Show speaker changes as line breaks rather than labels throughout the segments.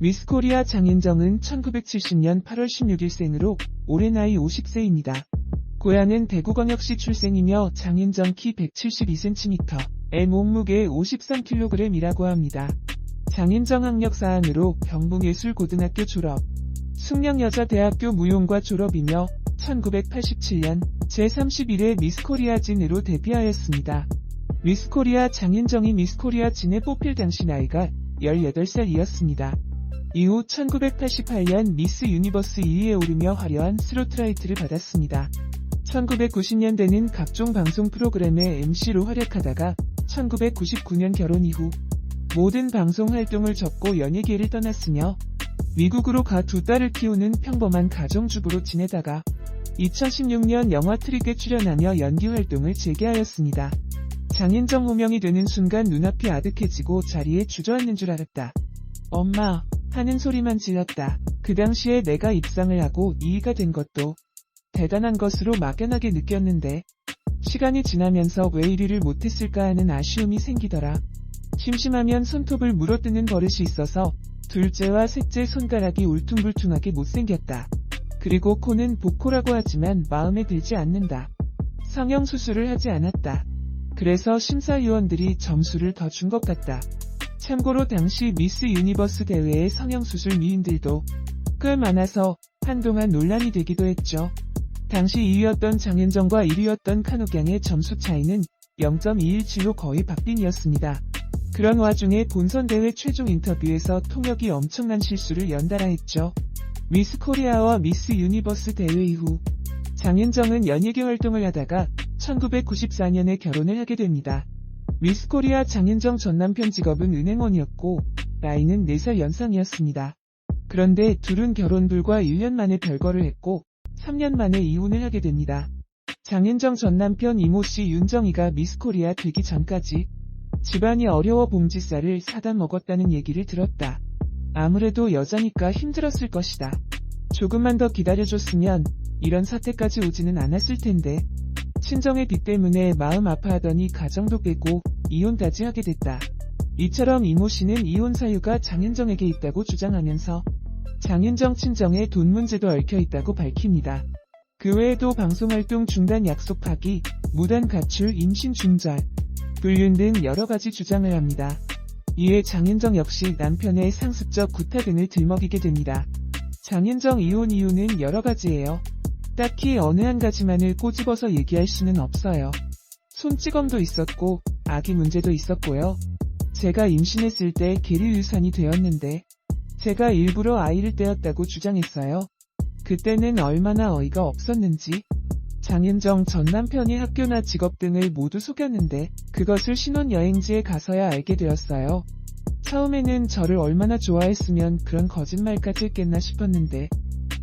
미스코리아 장윤정은 1970년 8월 16일생으로 올해 나이 50세입니다. 고향은 대구광역시 출생이며 장윤정 키 172cm, 몸무게 53kg이라고 합니다. 장윤정 학력사항으로 경북예술고등학교 졸업, 숙명여자대학교 무용과 졸업이며 1987년 제31회 미스코리아 진으로 데뷔하였습니다. 미스코리아 장윤정이 미스코리아 진에 뽑힐 당시 나이가 18살이었습니다. 이후 1988년 미스 유니버스 2위에 오르며 화려한 스포트라이트를 받았습니다. 1990년대는 각종 방송 프로그램의 MC로 활약하다가 1999년 결혼 이후 모든 방송 활동을 접고 연예계를 떠났으며 미국으로 가 두 딸을 키우는 평범한 가정주부로 지내다가 2016년 영화 트릭에 출연하며 연기 활동을 재개하였습니다. 장윤정 호명이 되는 순간 눈앞이 아득해지고 자리에 주저앉는 줄 알았다. 엄마 하는 소리만 질렀다. 그 당시에 내가 입상을 하고 2위가 된 것도 대단한 것으로 막연하게 느꼈는데 시간이 지나면서 왜 1위를 못했을까 하는 아쉬움이 생기더라. 심심하면 손톱을 물어뜯는 버릇이 있어서 둘째와 셋째 손가락이 울퉁불퉁하게 못생겼다. 그리고 코는 복코라고 하지만 마음에 들지 않는다. 성형수술을 하지 않았다. 그래서 심사위원들이 점수를 더 준 것 같다. 참고로 당시 미스 유니버스 대회의 성형수술 미인들도 꽤 많아서 한동안 논란이 되기도 했죠. 당시 2위였던 장윤정과 1위였던 칸옥양의 점수 차이는 0.217로 거의 박빙이었습니다. 그런 와중에 본선 대회 최종 인터뷰에서 통역이 엄청난 실수를 연달아 했죠. 미스 코리아와 미스 유니버스 대회 이후 장윤정은 연예계 활동을 하다가 1994년에 결혼을 하게 됩니다. 미스 코리아 장윤정 전 남편 직업은 은행원이었고 나이는 4살 연상이었습니다. 그런데 둘은 결혼 불과 1년 만에 별거를 했고 3년 만에 이혼을 하게 됩니다. 장윤정 전 남편 이모씨 윤정이가 미스 코리아 되기 전까지 집안이 어려워 봉지쌀을 사다 먹었다는 얘기를 들었다. 아무래도 여자니까 힘들었을 것이다. 조금만 더 기다려줬으면 이런 사태까지 오지는 않았을 텐데 친정의 빚 때문에 마음 아파하더니 가정도 깨고 이혼까지 하게 됐다. 이처럼 이모씨는 이혼 사유가 장윤정에게 있다고 주장하면서 장윤정 친정에 돈 문제도 얽혀있다고 밝힙니다. 그 외에도 방송활동 중단 약속 파기, 무단 가출, 임신 중절, 불륜 등 여러가지 주장을 합니다. 이에 장윤정 역시 남편의 상습적 구타 등을 들먹이게 됩니다. 장윤정 이혼 이유는 여러가지예요. 딱히 어느 한 가지만을 꼬집어서 얘기할 수는 없어요. 손찌검도 있었고 아기 문제도 있었고요. 제가 임신했을 때 계류유산이 되었는데 제가 일부러 아이를 떼었다고 주장했어요. 그때는 얼마나 어이가 없었는지. 장윤정 전 남편이 학교나 직업 등을 모두 속였는데 그것을 신혼여행지에 가서야 알게 되었어요. 처음에는 저를 얼마나 좋아했으면 그런 거짓말까지 했겠나 싶었는데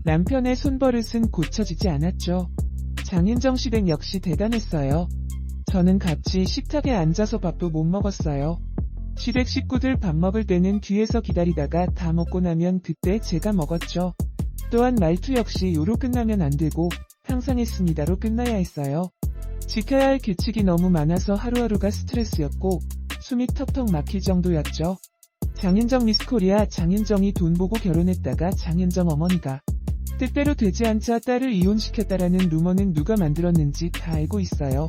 남편의 손버릇은 고쳐지지 않았죠. 장윤정 시댁 역시 대단했어요. 저는 같이 식탁에 앉아서 밥도 못 먹었어요. 시댁 식구들 밥 먹을 때는 뒤에서 기다리다가 다 먹고 나면 그때 제가 먹었죠. 또한 말투 역시 요로 끝나면 안 되고 항상 했습니다로 끝나야 했어요. 지켜야 할 규칙이 너무 많아서 하루하루가 스트레스였고 숨이 턱턱 막힐 정도였죠. 장윤정 미스코리아 장윤정이 돈 보고 결혼했다가 장윤정 어머니가 뜻대로 되지 않자 딸을 이혼시켰다라는 루머는 누가 만들었는지 다 알고 있어요.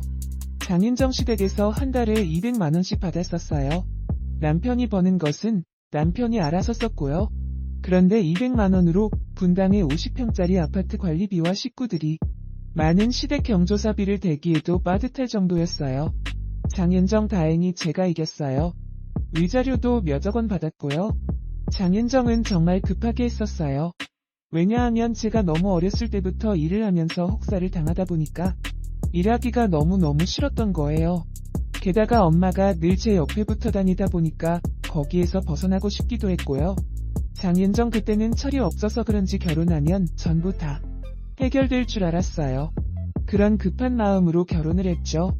장윤정 시댁에서 한 달에 200만원씩 받았었어요. 남편이 버는 것은 남편이 알아서 썼고요. 그런데 200만원으로 분당의 50평짜리 아파트 관리비와 식구들이 많은 시댁 경조사비를 대기해도 빠듯할 정도였어요. 장윤정 다행히 제가 이겼어요. 위자료도 몇억 원 받았고요. 장윤정은 정말 급하게 했었어요. 왜냐하면 제가 너무 어렸을 때부터 일을 하면서 혹사를 당하다 보니까 일하기가 너무너무 싫었던 거예요. 게다가 엄마가 늘 제 옆에 붙어 다니다 보니까 거기에서 벗어나고 싶기도 했고요. 장윤정 그때는 철이 없어서 그런지 결혼하면 전부 다 해결될 줄 알았어요. 그런 급한 마음으로 결혼을 했죠.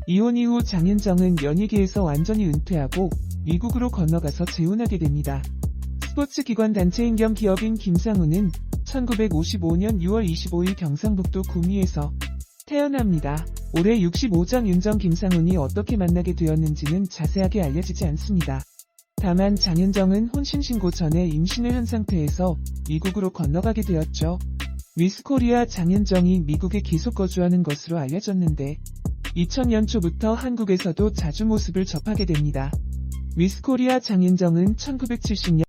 이혼 이후 장윤정은 연예계에서 완전히 은퇴하고 미국으로 건너가서 재혼하게 됩니다. 스포츠 기관 단체인 겸 기업인 김상우는 1955년 6월 25일 경상북도 구미에서 태어납니다. 올해 65장 윤정 김상훈이 어떻게 만나게 되었는지는 자세하게 알려지지 않습니다. 다만 장윤정은 혼신 신고 전에 임신을 한 상태에서 미국으로 건너가게 되었죠. 미스코리아 장윤정이 미국에 계속 거주하는 것으로 알려졌는데 2000년 초부터 한국에서도 자주 모습을 접하게 됩니다. 미스코리아 장윤정은 1970년